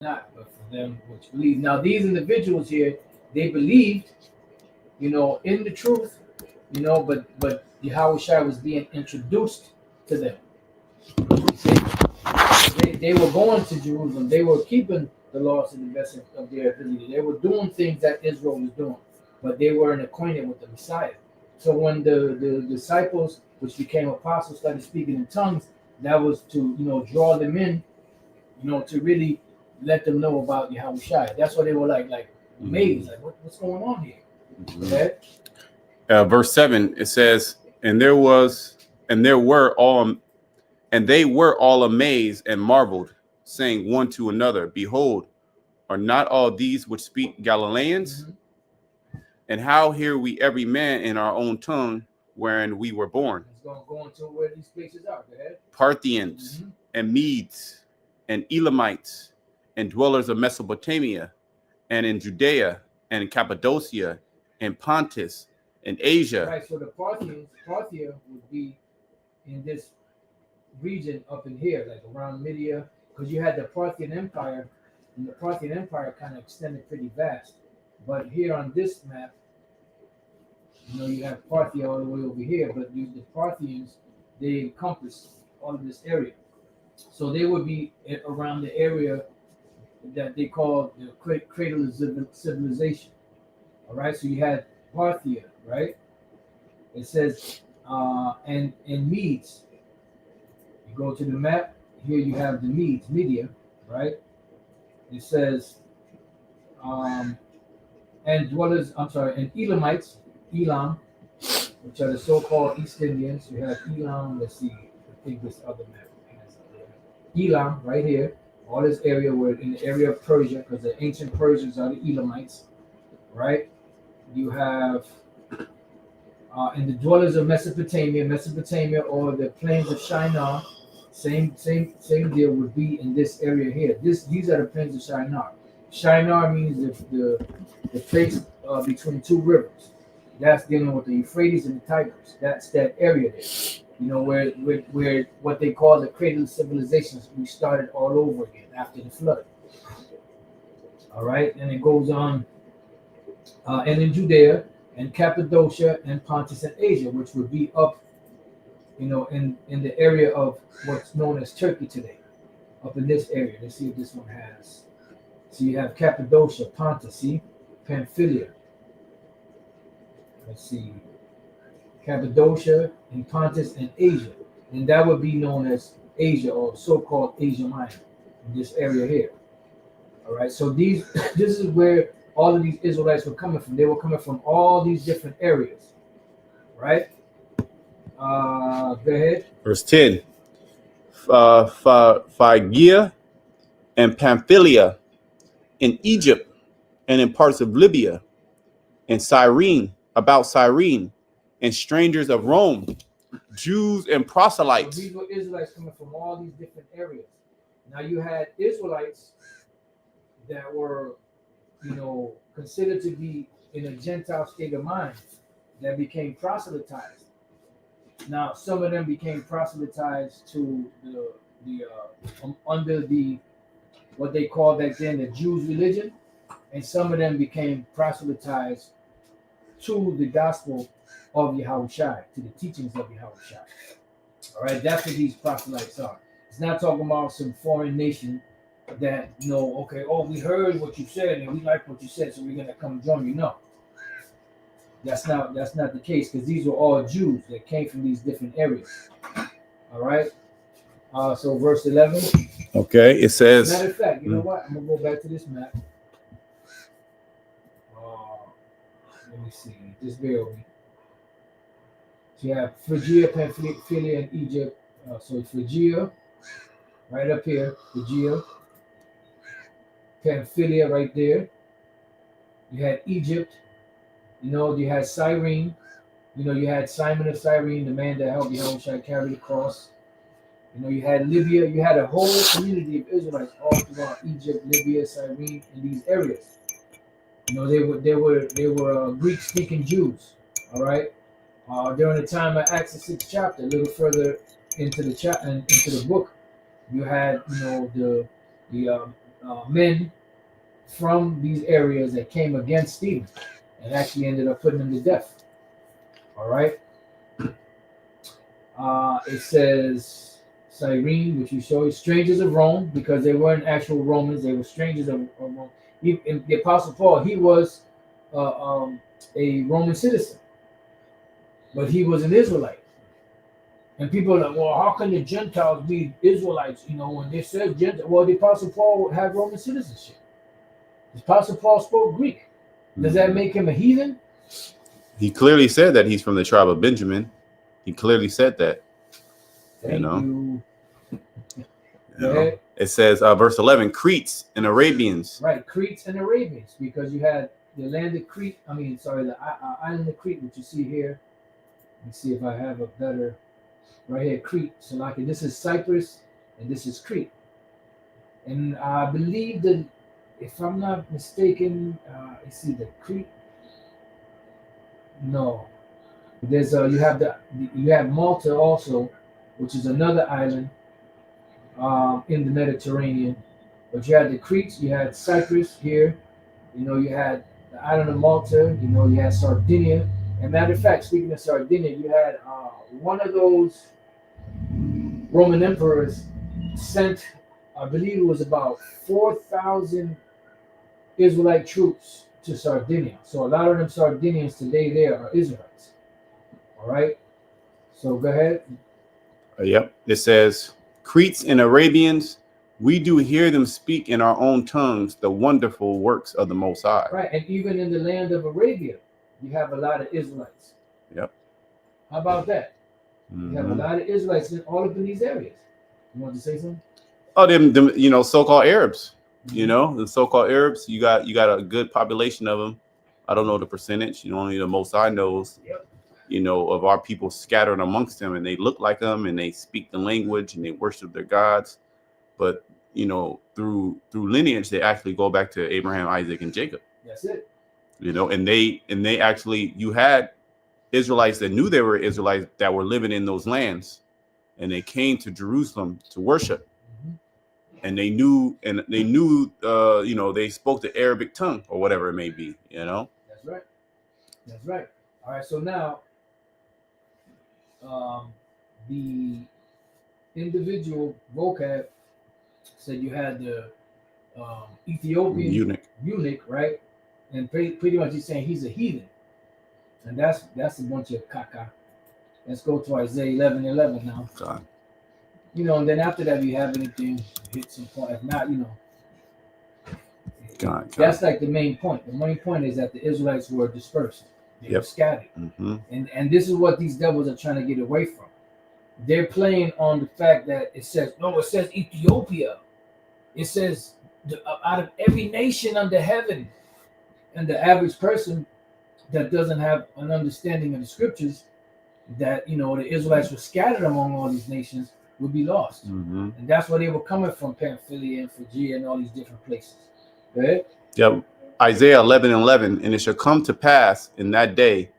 not, but for them which believe. Now, these individuals here, they believed, in the truth, but Yahweh Shai was being introduced to them. See? They were going to Jerusalem. They were keeping the laws and the best of their ability. They were doing things that Israel was doing, but they weren't acquainted with the Messiah. So when the disciples, which became apostles, started speaking in tongues, that was to draw them in, to really let them know about Yahweh Shai. That's why they were like amazed, like what's going on here? Okay. Verse 7, it says, and they were all amazed and marveled, saying one to another, behold, are not all these which speak Galileans? Mm-hmm. And how hear we every man in our own tongue wherein we were born? Let's go into where these places are. Go ahead. Parthians, mm-hmm, and Medes and Elamites and dwellers of Mesopotamia and in Judea and Cappadocia and Pontus and Asia. Right, so the Parthia would be in this region up in here, like around Media, because you had the Parthian Empire, and the Parthian Empire kind of extended pretty vast. But here on this map, you have Parthia all the way over here, but the Parthians, they encompass all of this area. So they would be around the area that they call the cradle of civilization. All right, so you had Parthia, right? It says, and Medes. You go to the map, here you have the Medes, Media, right? It says, and Elamites, Elam, which are the so-called East Indians. You have Elam, let's see, I think this other map has Elam right here. All this area, we're in the area of Persia, because the ancient Persians are the Elamites, right? You have and the dwellers of Mesopotamia, or the plains of Shinar, same deal would be in this area here. These are the plains of Shinar. Shinar means the place between two rivers. That's dealing with the Euphrates and the Tigris. That's that area there. Where what they call the cradle of civilizations, we started all over again after the flood. All right, and it goes on, and in Judea and Cappadocia and Pontus and Asia, which would be up, in the area of what's known as Turkey today, up in this area. Let's see if this one has. So you have Cappadocia, Pontus, see, Pamphylia. Let's see, Cappadocia and Pontus and Asia, and that would be known as Asia, or so-called Asia Minor, in this area here. All right, so this is where all of these Israelites were coming from. They were coming from all these different areas, right? Go ahead. Verse 10, Phrygia and Pamphylia, in Egypt, and in parts of Libya, and Cyrene, about Cyrene, and strangers of Rome, Jews and proselytes. So these were Israelites coming from all these different areas. Now you had Israelites that were, considered to be in a Gentile state of mind, that became proselytized. Now some of them became proselytized to under the what they called back then the Jews' religion, and some of them became proselytized to the gospel of Yahweh Shai, to the teachings of Yahweh Shai. All right, that's what these proselytes are. It's not talking about some foreign nation that, we heard what you said and we like what you said, so we're gonna come join you. No, that's not the case, because these were all Jews that came from these different areas. All right. So verse 11. Okay, it says. Matter of fact, you know what? I'm gonna go back to this map. Let me see. Just bear with me. So you have Phrygia, Pamphylia, and Egypt. So Phrygia, right up here. Phrygia. Pamphylia, right there. You had Egypt. You had Cyrene. You had Simon of Cyrene, the man that helped Yahweh carry the cross. You had Libya. You had a whole community of Israelites all throughout Egypt, Libya, Cyrene, in these areas. They were Greek-speaking Jews. All right. During the time of Acts, the 6th chapter, a little further into the book, you had the men from these areas that came against Stephen and actually ended up putting him to death. All right. It says Cyrene, which you show, strangers of Rome, because they weren't actual Romans; they were strangers of Rome. The Apostle Paul, he was a Roman citizen, but he was an Israelite. And people are like, well, how can the Gentiles be Israelites? You know, when they said Gentiles, well, the Apostle Paul had Roman citizenship. The Apostle Paul spoke Greek. Does that make him a heathen? He clearly said that he's from the tribe of Benjamin. He clearly said that. Thank you know? It says, verse 11, Cretes and Arabians. Right, Cretes and Arabians, because you had the land of Crete. The island of Crete, which you see here. Let me see if I have a better. Right here, Crete. So like this is Cyprus and this is Crete. And I believe that, if I'm not mistaken, it's either Crete. No, there's you have Malta also, which is another island in the Mediterranean. But you had the Crete, you had Cyprus here. You know, you had the island of Malta. You know, you had Sardinia. And matter of fact, speaking of Sardinia, you had one of those Roman emperors sent, I believe it was about 4,000 Israelite troops to Sardinia. So a lot of them Sardinians today there are Israelites. All right. So go ahead. Yep. It says, Cretes and Arabians, we do hear them speak in our own tongues the wonderful works of the Most High. Right. And even in the land of Arabia, you have a lot of Israelites. Yep. How about that? You have a lot of Israelites all up in these areas. You want to say something? Oh, them you know, so-called Arabs. You know, the so-called Arabs. You got a good population of them. I don't know the percentage. You know, only the Most High knows. Yep. You know, of our people scattered amongst them, and they look like them, and they speak the language, and they worship their gods. But you know, through lineage, they actually go back to Abraham, Isaac, and Jacob. That's it. You know, and they actually, you had Israelites that knew they were Israelites that were living in those lands, and they came to Jerusalem to worship. And they knew, you know, they spoke the Arabic tongue or whatever it may be, you know. That's right. That's right. All right. So now, the individual vocab said you had the Ethiopian eunuch, right? And pretty much he's saying he's a heathen, and that's a bunch of caca. Let's go to Isaiah 11:11 now. God. You know, and then after that, if you have anything, hit some point. If not, you know, God. That's like the main point. The main point is that the Israelites were dispersed. They were scattered. And this is what these devils are trying to get away from. They're playing on the fact that it says Ethiopia. It says out of every nation under heaven. And the average person that doesn't have an understanding of the scriptures, that, you know, the Israelites were scattered among all these nations, would be lost. And that's where they were coming from, Pamphylia and Phrygia and all these different places. Right? Yep. Isaiah 11:11, and it shall come to pass in that day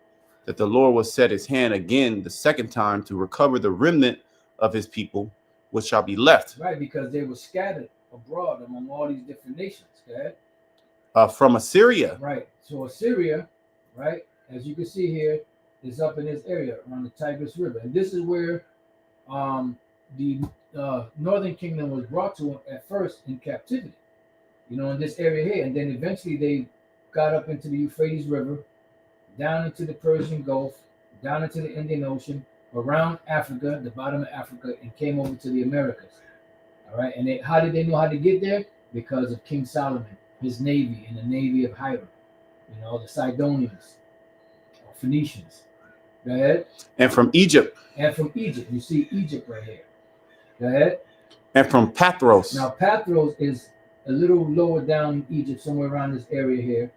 that the Lord will set his hand again the second time to recover the remnant of his people, which shall be left. Right, because they were scattered abroad among all these different nations. Okay? From Assyria. Right. So Assyria, right, as you can see here, is up in this area around the Tigris River. And this is where the northern kingdom was brought to at first in captivity. You know, in this area here. And then eventually they got up into the Euphrates River, down into the Persian Gulf, down into the Indian Ocean, around Africa, the bottom of Africa, and came over to the Americas. All right. And how did they know how to get there? Because of King Solomon, his navy, and the navy of Hiram. You know, the Sidonians, or Phoenicians. Go ahead. And from Egypt. And from Egypt. You see Egypt right here. Go ahead. And from Pathros. Now, Pathros is a little lower down in Egypt, somewhere around this area here.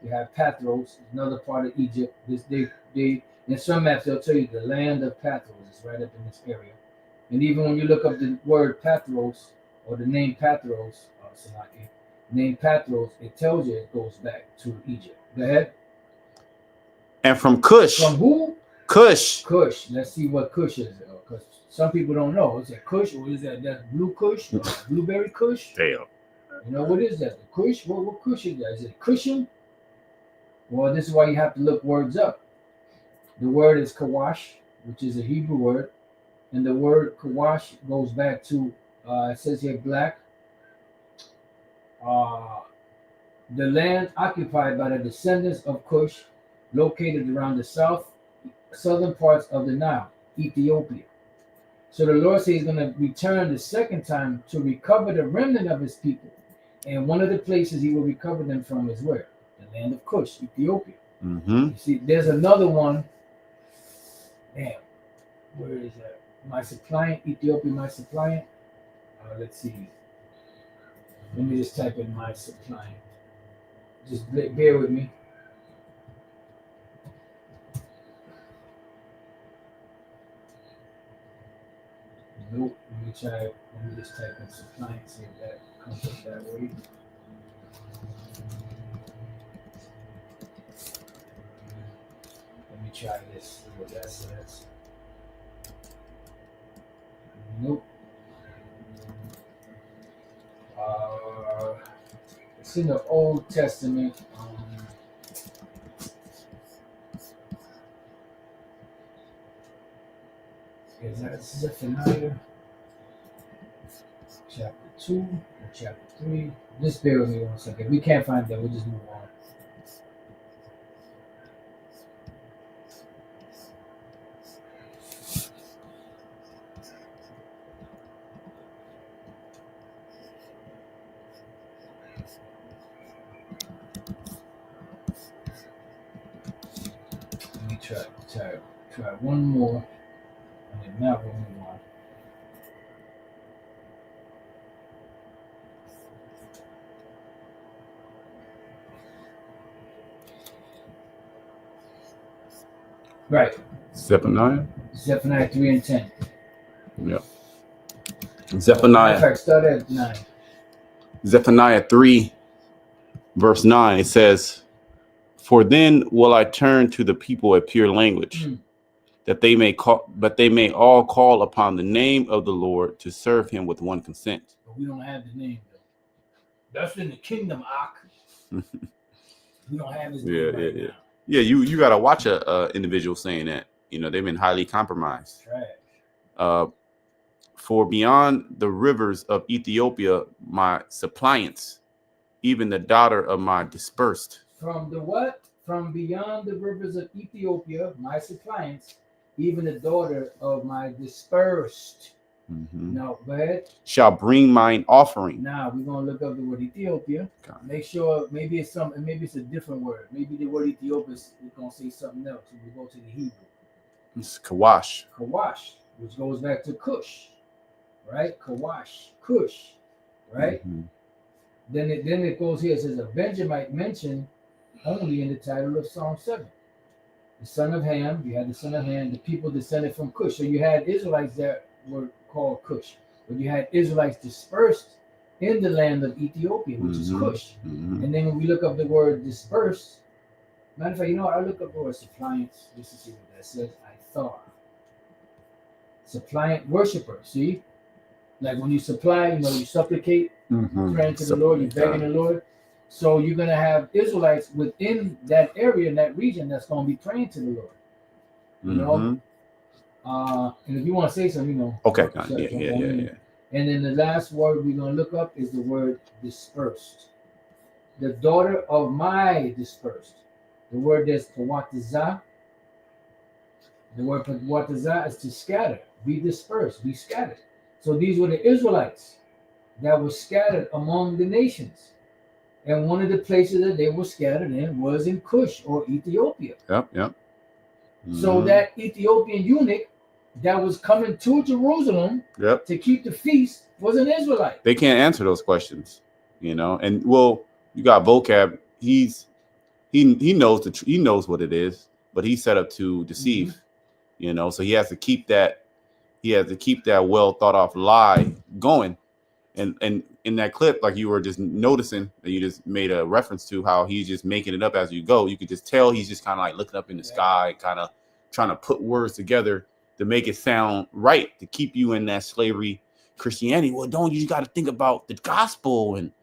You have Pathros, another part of Egypt. They in some maps they'll tell you the land of Pathros is right up in this area. And even when you look up the word Pathros or the name Pathros, it tells you it goes back to Egypt. Go ahead. And from Cush. From who? Cush. Kush. Let's see what Kush is. Because some people don't know. Is that Kush or is that blue Kush? Blueberry Kush? Damn. You know, what is that? The Kush? What Kush is that? Is it cushion? Well, this is why you have to look words up. The word is kawash, which is a Hebrew word. And the word kawash goes back to, it says here, black. The land occupied by the descendants of Cush, located around the southern parts of the Nile, Ethiopia. So the Lord says he's going to return the second time to recover the remnant of his people. And one of the places he will recover them from is where? The land of Cush, Ethiopia. Mm-hmm. You see, there's another one. Damn, where is that? My suppliant, Ethiopia, my suppliant. Let's see. Let me just type in my suppliant. Just bear with me. Nope. Let me try. Let me just type in suppliant. See if that comes up that way. Let me try this. See what that says. Nope. It's in the Old Testament. Is that Zephaniah chapter 2 or chapter 3? Just bear with me 1 second. If we can't find that, we'll just move on. Let me try one more. And if not, we'll move on. Right. Zephaniah. Zephaniah 3 and 10. Yep. Zephaniah. In fact, start at 9. Zephaniah 3, verse 9. It says, "For then will I turn to the people a pure language, that they may all call upon the name of the Lord to serve him with one consent." But we don't have the name though. That's in the kingdom, Ak. We don't have his name right now. Yeah, you gotta watch a individual saying that. You know, they've been highly compromised. Trash. For beyond the rivers of Ethiopia, my suppliants, even the daughter of my dispersed. From the what? From beyond the rivers of Ethiopia, my suppliants, even the daughter of my dispersed. Mm-hmm. No, go ahead. Shall bring mine offering. Now we're gonna look up the word Ethiopia. God. Make sure maybe it's something. Maybe it's a different word. Maybe the word Ethiopia is gonna say something else. So we go to the Hebrew. It's Kawash. Kawash, which goes back to Cush, right? Kawash, Cush, right? Mm-hmm. Then it goes here. It says a Benjamite mentioned only in the title of Psalm 7. The son of Ham. You had the son of Ham. The people descended from Cush. So you had Israelites that were called Cush, but you had Israelites dispersed in the land of Ethiopia, which is Cush. Mm-hmm. And then when we look up the word dispersed, matter of fact, I look up the word suppliants just to see what that says. I thought suppliant worshiper. See, like when you supply, you supplicate, praying to the Lord, you're begging the Lord. So you're gonna have Israelites within that area, in that region, that's gonna be praying to the Lord. You know. And if you want to say something, Okay. Yeah. And then the last word we're going to look up is the word dispersed. The daughter of my dispersed. The word is pawatazah. The word pawatazah is to scatter, be dispersed, be scattered. So these were the Israelites that were scattered among the nations. And one of the places that they were scattered in was in Cush or Ethiopia. Yep. So that Ethiopian eunuch that was coming to Jerusalem to keep the feast was an Israelite. They can't answer those questions, And you got Vocab. He knows he knows what it is, but he's set up to deceive. So he has to keep that. He has to keep that well thought of lie going. And in that clip, like you were just noticing, that you just made a reference to how he's just making it up as you go. You could just tell he's just kind of like looking up in the sky, kind of trying to put words together to make it sound right, to keep you in that slavery Christianity. Well, you got to think about the gospel and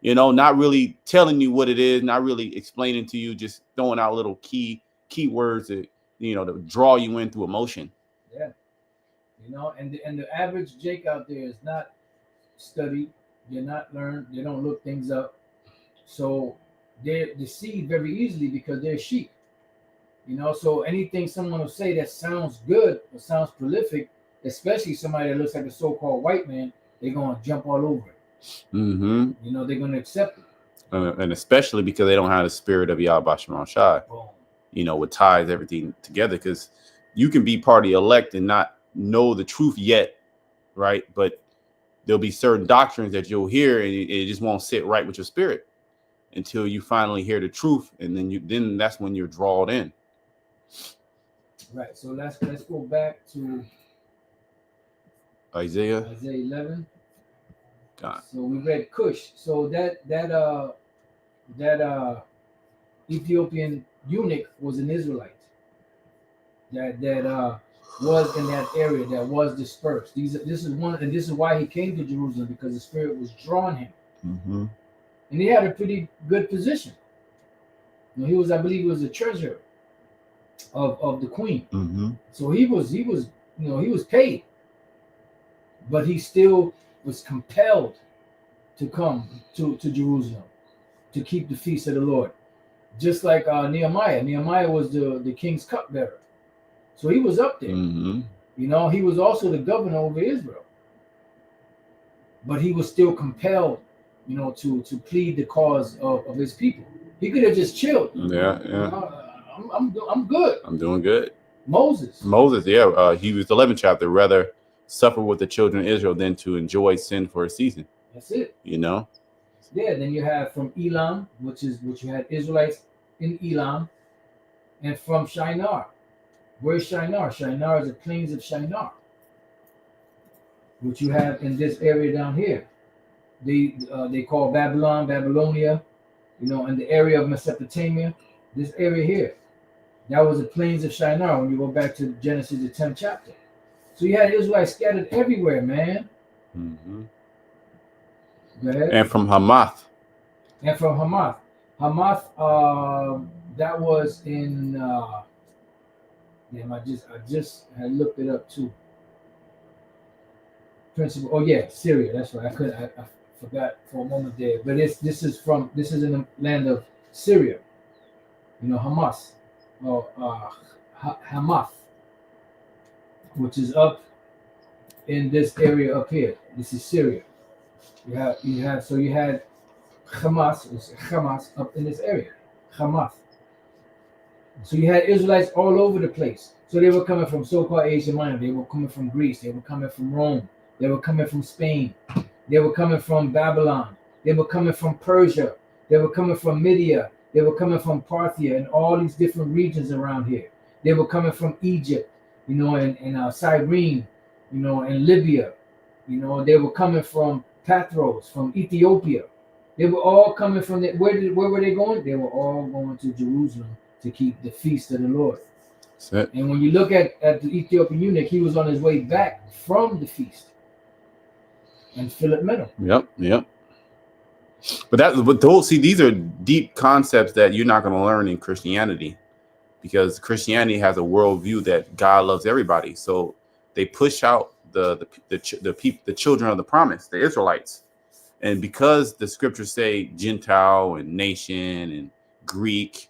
You know, not really telling you what it is, not really explaining to you, just throwing out little key words that, you know, to draw you in through emotion. Yeah. You know, and the average Jake out there is not studied. They're not learned. They don't look things up. So they're deceived very easily because they're sheep. You know, so anything someone will say that sounds good or sounds prolific, especially somebody that looks like a so-called white man, they're gonna jump all over it. Mm-hmm. You know, they're gonna accept it. And especially because they don't have the spirit of Yahweh Shema Shai, Boom. you know, what ties everything together. Because you can be part of the elect and not know the truth yet, right? But there'll be certain doctrines that you'll hear and it just won't sit right with your spirit until you finally hear the truth, and then that's when you're drawn in. Right. So let's go back to Isaiah. Isaiah 11. God. So we read Cush. So that Ethiopian eunuch was an Israelite. That was in that area, that was dispersed. This is why he came to Jerusalem, because the Spirit was drawing him, Mm-hmm. and he had a pretty good position. You know, he was, I believe, he was the treasurer of the queen. Mm-hmm. So he was paid, but he still was compelled to come to Jerusalem to keep the feast of the Lord, just like Nehemiah. Nehemiah was the king's cupbearer. So he was up there. Mm-hmm. You know, he was also the governor over Israel. But he was still compelled, you know, to plead the cause of his people. He could have just chilled. Yeah. I'm good. I'm doing good. Moses, yeah. Hebrews 11 chapter, rather suffer with the children of Israel than to enjoy sin for a season. That's it. You know? Yeah, then you have from Elam, which you had Israelites in Elam, and from Shinar. Where's Shinar? Shinar is the plains of Shinar, which you have in this area down here. They call Babylonia, you know, in the area of Mesopotamia. This area here, that was the plains of Shinar when you go back to Genesis the 10th chapter. So you had Israelites scattered everywhere, man. Mm-hmm. Go ahead. And from Hamath. Hamath, that was in. Damn, I just had looked it up too. Principal. Oh yeah, Syria. That's right. I forgot for a moment there. But this is in the land of Syria. You know, Hamath, Hamath, which is up in this area up here. This is Syria. You had Hamas up in this area, Hamath. So you had Israelites all over the place. So they were coming from so-called Asia Minor. They were coming from Greece. They were coming from Rome. They were coming from Spain. They were coming from Babylon. They were coming from Persia. They were coming from Media. They were coming from Parthia and all these different regions around here. They were coming from Egypt, you know, and Cyrene, you know, and Libya. You know, they were coming from Pathros, from Ethiopia. They were all coming from where were they going? They were all going to Jerusalem to keep the feast of the Lord. And when you look at the Ethiopian eunuch, he was on his way back from the feast. And Philip met him. Yep. But these are deep concepts that you're not going to learn in Christianity, because Christianity has a worldview that God loves everybody. So they push out the children of the promise, the Israelites. And because the scriptures say Gentile and nation and Greek,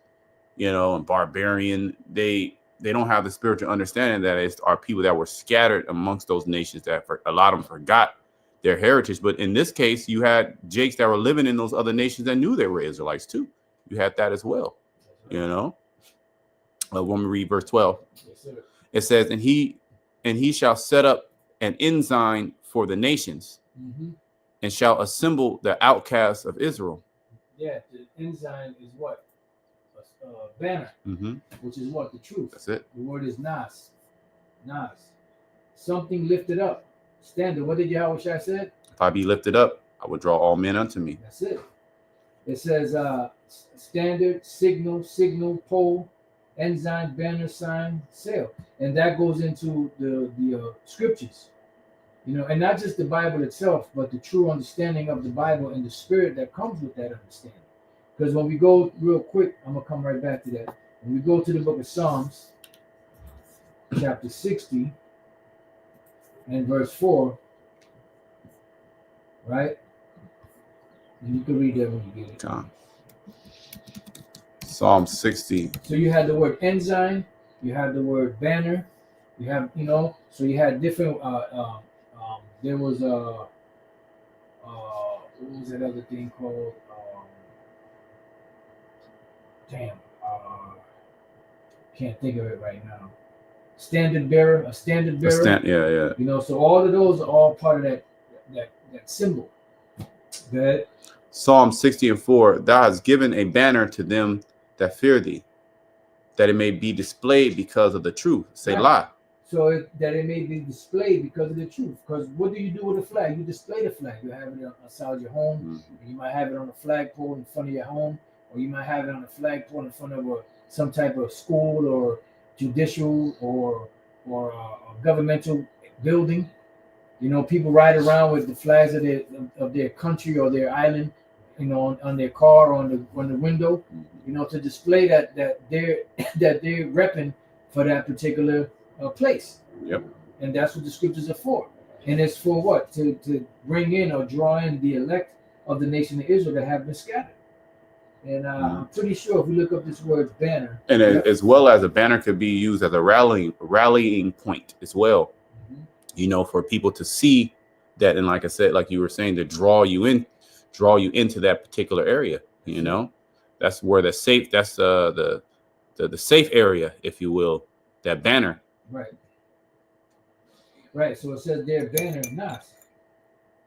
you know, and barbarian, they don't have the spiritual understanding that it's our people that were scattered amongst those nations that a lot of them forgot their heritage. But in this case, you had Jakes that were living in those other nations that knew they were Israelites too. You had that as well, you know. When we read verse 12, it says, and he shall set up an ensign for the nations, and shall assemble the outcasts of Israel. Yeah, the ensign is what? Banner, which is what? The truth. That's it. The word is nas. Something lifted up. Standard. What did Yahweh Shai said? If I be lifted up, I will draw all men unto me. That's it. It says standard, signal, pole, ensign, banner, sign, sail. And that goes into the scriptures. You know, and not just the Bible itself, but the true understanding of the Bible and the spirit that comes with that understanding. Because when we go real quick, I'm gonna come right back to that. When we go to the book of Psalms, chapter 60 and verse 4, right? And you can read that when you get it. John. Psalm 60. So you had the word ensign, you had the word banner, you have, you know, so you had different. There was what was that other thing called? Can't think of it right now. Standard bearer, a standard bearer. Yeah. You know, so all of those are all part of that symbol. Good. Psalm 60 and 4. Thou hast given a banner to them that fear thee, that it may be displayed because of the truth. Selah. So that it may be displayed because of the truth. Because what do you do with a flag? You display the flag. You have it outside your home. Mm-hmm. You might have it on a flagpole in front of your home, or you might have it on a flagpole in front of some type of school or judicial or a governmental building. You know, people ride around with the flags of their country or their island, you know, on their car or on the window, you know, to display that they're repping for that particular place. Yep. And that's what the scriptures are for. And it's for what? To bring in or draw in the elect of the nation of Israel that have been scattered. And I'm pretty sure if we look up this word banner. And as well as a banner could be used as a rallying point as well. Mm-hmm. You know, for people to see that, and like I said, like you were saying, to draw you into that particular area. You know, that's where the safe. That's the safe area, if you will. That banner. Right. Right. So it says there, banner, nas.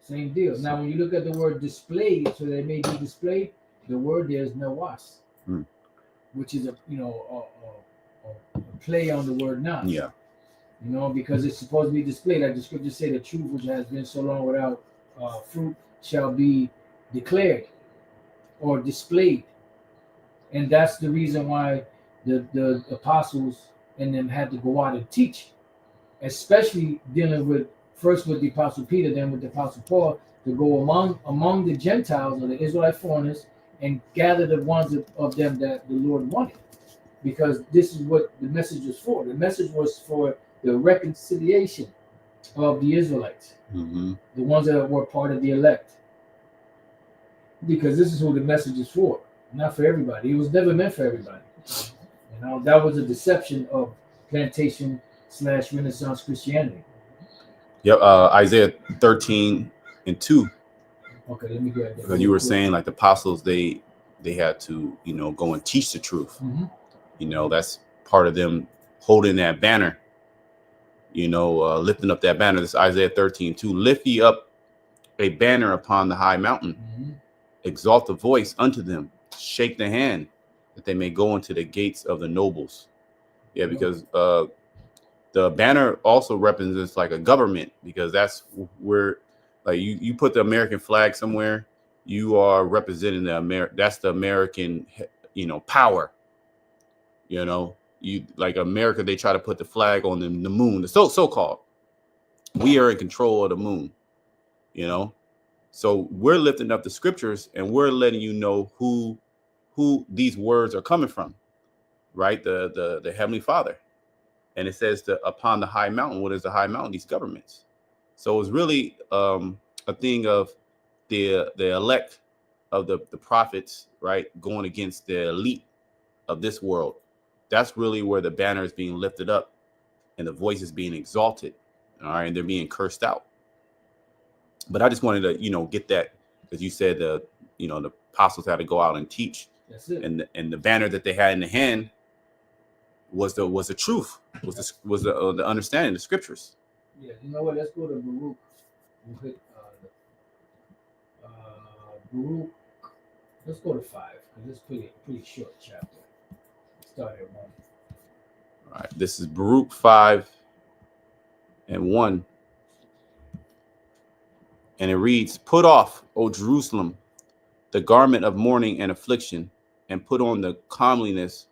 Same deal. Now, when you look at the word displayed, so they may be displayed, the word there is nawas, which is a play on the word nas. Yeah. You know, because it's supposed to be displayed. Like the scriptures say, the truth which has been so long without fruit shall be declared or displayed. And that's the reason why the apostles and them had to go out and teach, especially dealing with first with the apostle Peter, then with the apostle Paul, to go among the Gentiles or the Israelite foreigners and gather the ones of them that the Lord wanted, because this is what the message was for. The message was for the reconciliation of the Israelites, the ones that were part of the elect, because this is who the message is for, not for everybody. It was never meant for everybody. You know, that was a deception of plantation / Renaissance Christianity. Yep. Isaiah 13 and 2. Okay, let me get that. Because you were saying like the apostles, they had to, you know, go and teach the truth. Mm-hmm. You know, that's part of them holding that banner. You know, lifting up that banner. This Isaiah 13:2. Lift ye up a banner upon the high mountain. Mm-hmm. Exalt the voice unto them. Shake the hand, that they may go into the gates of the nobles. Yeah, because the banner also represents like a government, because that's where, like, you put the American flag somewhere, you are representing that's the American, you know, power. You know, you like America, they try to put the flag on the moon, the so-called. We are in control of the moon, you know. So we're lifting up the scriptures and we're letting you know who these words are coming from, right? The Heavenly Father. And it says upon the high mountain. What is the high mountain? These governments. So it's really a thing of the elect of the prophets, right, going against the elite of this world. That's really where the banner is being lifted up and the voice is being exalted. All right, and they're being cursed out. But I just wanted to, you know, get that, because you said the apostles had to go out and teach. That's it. And the banner that they had in the hand was the truth, was the understanding, the scriptures. Yeah, you know what? Let's go to Baruch. We'll hit Baruch. Let's go to 5, because it's pretty short chapter. Start at 1. All right, this is Baruch 5 and 1. And it reads, "Put off, O Jerusalem, the garment of mourning and affliction, and put on the comeliness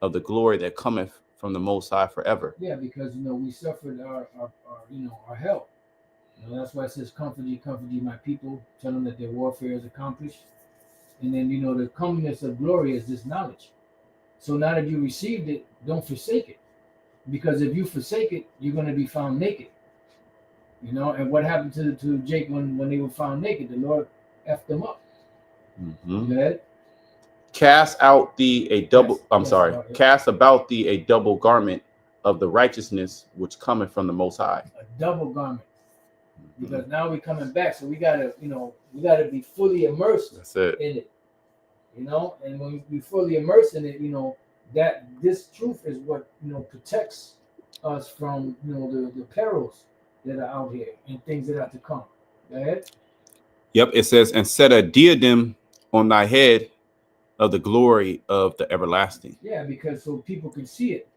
of the glory that cometh from the Most High forever." Yeah, because, you know, we suffered our hell. That's why it says, comfort ye, my people. Tell them that their warfare is accomplished. And then, the comeliness of glory is this knowledge. So now that you received it, don't forsake it. Because if you forsake it, you're going to be found naked. And what happened to Jake when they were found naked? The Lord effed them up. Mm-hmm. Go ahead. Cast out thee a double. Yes, I'm yes, sorry. yeah. Cast about thee a double garment of the righteousness which cometh from the Most High. A double garment. Because now we're coming back, so we gotta be fully immersed. That's it. In it. And when we fully immersed in it, that this truth is what protects us from the perils that are out here and things that are to come. Go ahead. Yep, it says, and set a diadem on thy head of the glory of the everlasting. Yeah, because so people can see it.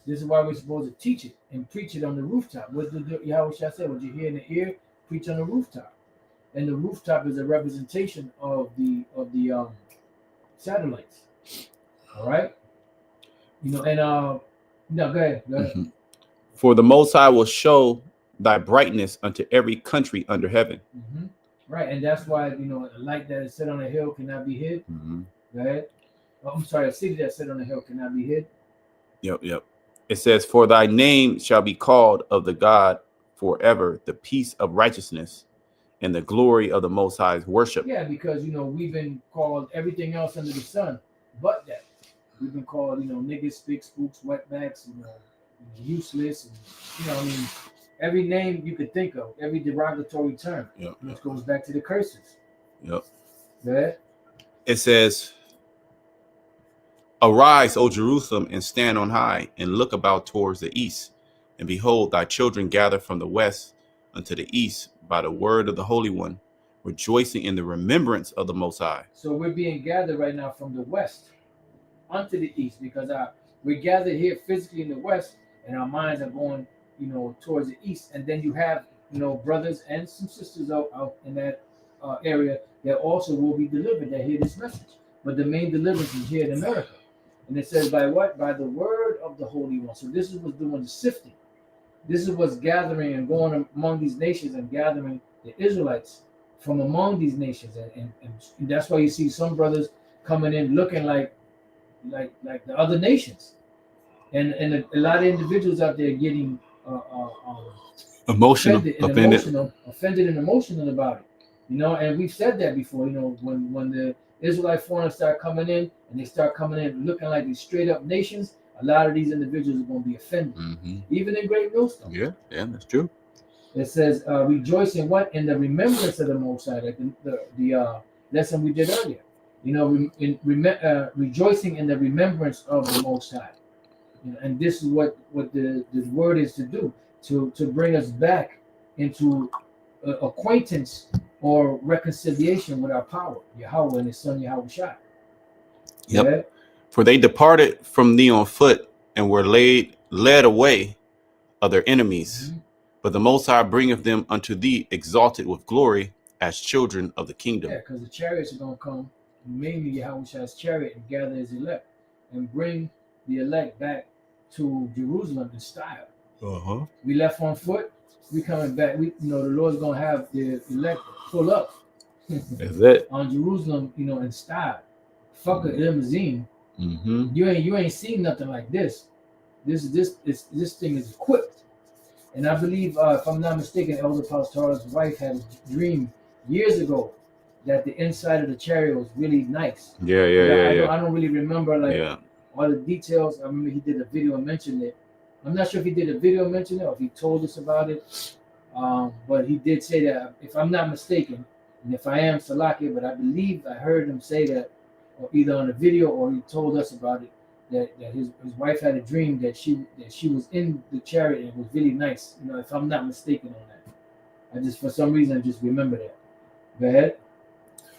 This is why we're supposed to teach it and preach it on the rooftop. What did Yahweh say? What you hear in the ear, preach on the rooftop. And the rooftop is a representation of the satellites. All right. And no, go ahead. Mm-hmm. For the Most High will show thy brightness unto every country under heaven. Mm-hmm. Right, and that's why a light that is set on a hill cannot be hid. Mm-hmm. Go ahead. I'm sorry, a city that's set on a hill cannot be hid. Yep. It says, for thy name shall be called of the God forever, the peace of righteousness and the glory of the Most High's worship. Yeah, because we've been called everything else under the sun, but that we've been called niggas, spicks, spooks, wetbacks, useless, and every name you could think of, every derogatory term, which goes back to the curses. Yep. Yeah. It says, arise, O Jerusalem, and stand on high, and look about towards the east. And behold, thy children gather from the west unto the east by the word of the Holy One, rejoicing in the remembrance of the Most High. So we're being gathered right now from the west unto the east, because we're gathered here physically in the west, and our minds are going, towards the east. And then you have, brothers and some sisters out in that area that also will be delivered that hear this message. But the main deliverance is here in America. And it says, by what? By the word of the Holy One. So this is what's doing the sifting. This is what's gathering and going among these nations and gathering the Israelites from among these nations. And that's why you see some brothers coming in looking like the other nations. And a lot of individuals out there getting offended and emotional about it. And we've said that before, when the Israelite foreigners start coming in and they start coming in looking like these straight up nations, a lot of these individuals are going to be offended. Mm-hmm. Even in Great Millstone. Yeah, that's true. It says, rejoice in what? In the remembrance of the Most High, like the lesson we did earlier. Rejoicing in the remembrance of the Most High. And this is what the word is to do, to bring us back into acquaintance or reconciliation with our power, Yahweh and his son Yahweh Shai. Yep. Yeah? For they departed from thee on foot and were led away of their enemies. Mm-hmm. But the Most High bringeth them unto thee exalted with glory as children of the kingdom. Yeah, because the chariots are going to come, mainly Yahweh Shai's chariot, and gather his elect and bring the elect back to Jerusalem in style. Uh-huh. We left on foot. We coming back. The Lord's gonna have the elect pull up. That's it. On Jerusalem, in style. Fuck a limousine. Mm-hmm. You ain't seen nothing like this. This thing is equipped. And I believe, if I'm not mistaken, Elder Pastor's wife had a dream years ago that the inside of the chariot was really nice. Yeah. I don't really remember all the details. I remember he did a video and mentioned it. I'm not sure if he did a video and mentioned it or if he told us about it. But he did say that, if I'm not mistaken, and if I am, Salaki, but I believe I heard him say that, or either on a video or he told us about it, that his wife had a dream that she was in the chariot and it was really nice. If I'm not mistaken on that. For some reason, I just remember that. Go ahead.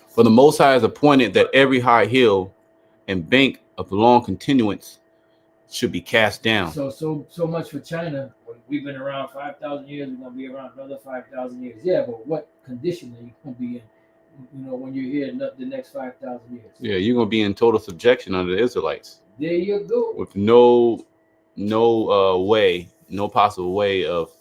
For the Most High is appointed that every high hill and bank of long continuance should be cast down. So much for China. We've been around 5,000 years. We're going to be around another 5,000 years. Yeah, but what condition are you going to be in, when you're here the next 5,000 years? Yeah, you're going to be in total subjection under the Israelites. There you go. With no possible way of,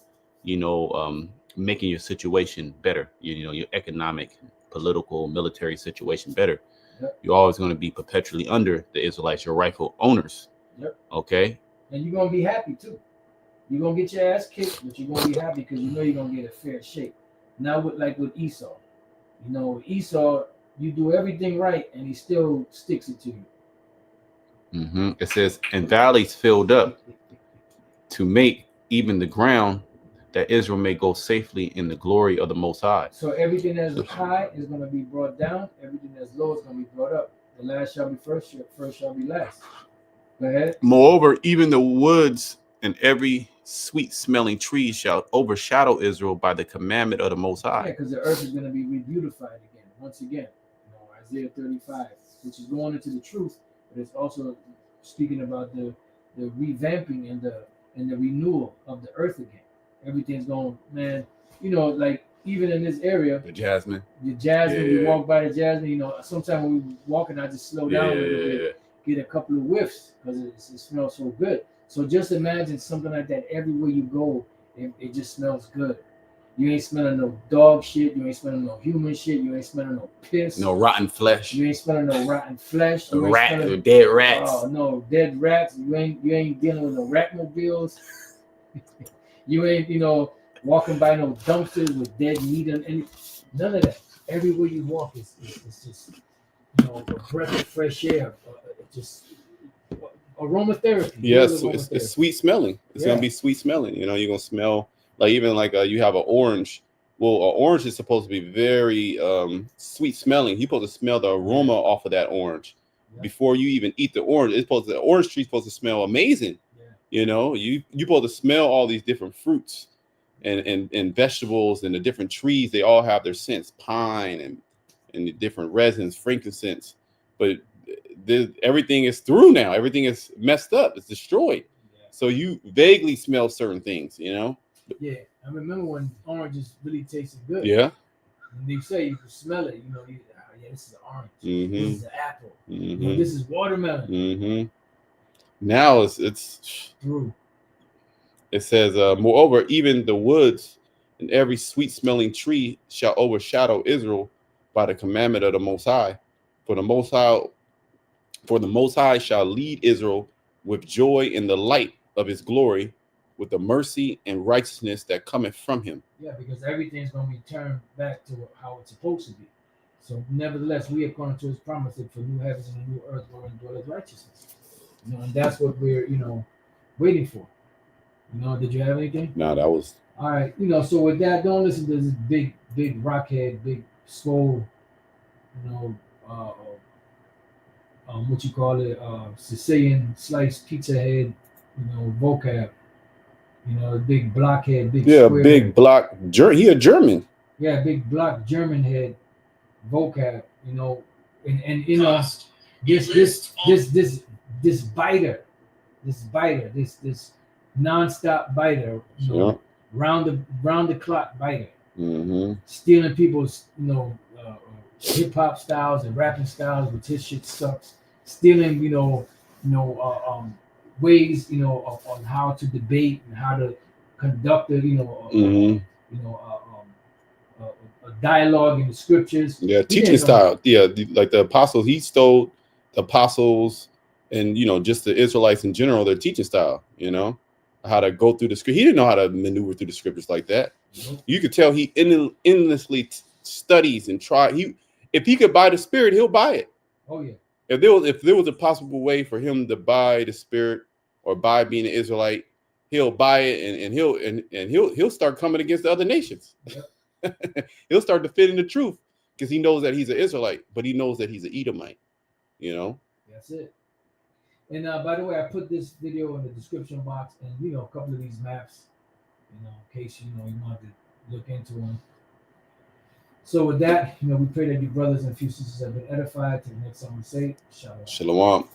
making your situation better. You know, your economic, political, military situation better. Yep. You're always going to be perpetually under the Israelites, your rightful owners. Yep. Okay. And you're gonna be happy too. You're gonna get your ass kicked, but you're gonna be happy because you know you're gonna get a fair shake. Not with Esau. You know, Esau, you do everything right and he still sticks it to you. It says, and valleys filled up to make even the ground, that Israel may go safely in the glory of the Most High. So everything that's high is going to be brought down. Everything that's low is going to be brought up. The last shall be first, first shall be last. Go ahead. Moreover, even the woods and every sweet smelling tree shall overshadow Israel by the commandment of the Most High. Yeah, because the earth is going to be re-beautified again, once again. You know, Isaiah 35, which is going into the truth, but it's also speaking about the revamping and the renewal of the earth again. Everything's going, man, you know, like even in this area, The jasmine. we walk by the jasmine, you know, sometimes when we walking, I just slow down a little bit, get a couple of whiffs because it smells so good. So just imagine something like that everywhere you go, it just smells good. You ain't smelling no dog shit, you ain't smelling no human shit, you ain't smelling no piss. No rotten flesh. You ain't smelling no rotten flesh. A rat, dead rats. Oh no, dead rats. You ain't dealing with no ratmobiles. You ain't, you know, walking by no dumpsters with dead meat and none of that. Everywhere you walk is just, you know, a breath of fresh air. Just aromatherapy. Yes, it's sweet smelling. It's gonna be sweet smelling. You know, you're gonna smell like even like you have an orange. Well, an orange is supposed to be very sweet smelling. You're supposed to smell the aroma off of that orange before you even eat the orange. The orange tree is supposed to smell amazing. You know, you're supposed to smell all these different fruits and vegetables and the different trees. They all have their scents, pine and the different resins, frankincense. But everything is through now. Everything is messed up. It's destroyed. So you vaguely smell certain things, you know? Yeah, I remember when oranges really tasted good. Yeah. And they say you can smell it. You know, this is an orange. Mm-hmm. This is an apple. Mm-hmm. You know, this is watermelon. Mm-hmm. Now it's through. It says, moreover, even the woods and every sweet smelling tree shall overshadow Israel by the commandment of the Most High. For the Most High shall lead Israel with joy in the light of his glory, with the mercy and righteousness that cometh from him. Yeah, because everything's going to be turned back to how it's supposed to be. So, nevertheless, we according to his promise that for new heavens and a new earth, wherein dwelleth righteousness. You know, and that's what we're, you know, waiting for. You know, did you have anything? No, that was all right. You know, so with that, don't listen to this big rockhead, big swole, you know, what you call it, Sicilian sliced pizza head, you know, vocab. You know, big blockhead, big square big head. block. He a German. Yeah, big block German head vocab. You know, and you know this biter, this nonstop biter, you know, round the clock biter, stealing people's, you know, hip hop styles and rapping styles, which his shit sucks. Stealing, ways, you know, on how to debate and how to conduct a, a dialogue in the scriptures. Yeah, teaching style. Yeah, like the apostles, he stole the apostles and, you know, just the Israelites in general, their teaching style, you know, how to go through the script. He didn't know how to maneuver through the scriptures like that. Mm-hmm. You could tell he endlessly studies and try. If he could buy the spirit, he'll buy it. Oh yeah. If there was a possible way for him to buy the spirit or buy being an Israelite, he'll buy it and he'll start coming against the other nations. Yep. He'll start to fit in the truth because he knows that he's an Israelite, but he knows that he's an Edomite. You know. That's it. And by the way, I put this video in the description box and, you know, a couple of these maps, you know, in case, you know, you want to look into them. So with that, you know, we pray that your brothers and few sisters have been edified. To the next time we say, Shalom. Shalom.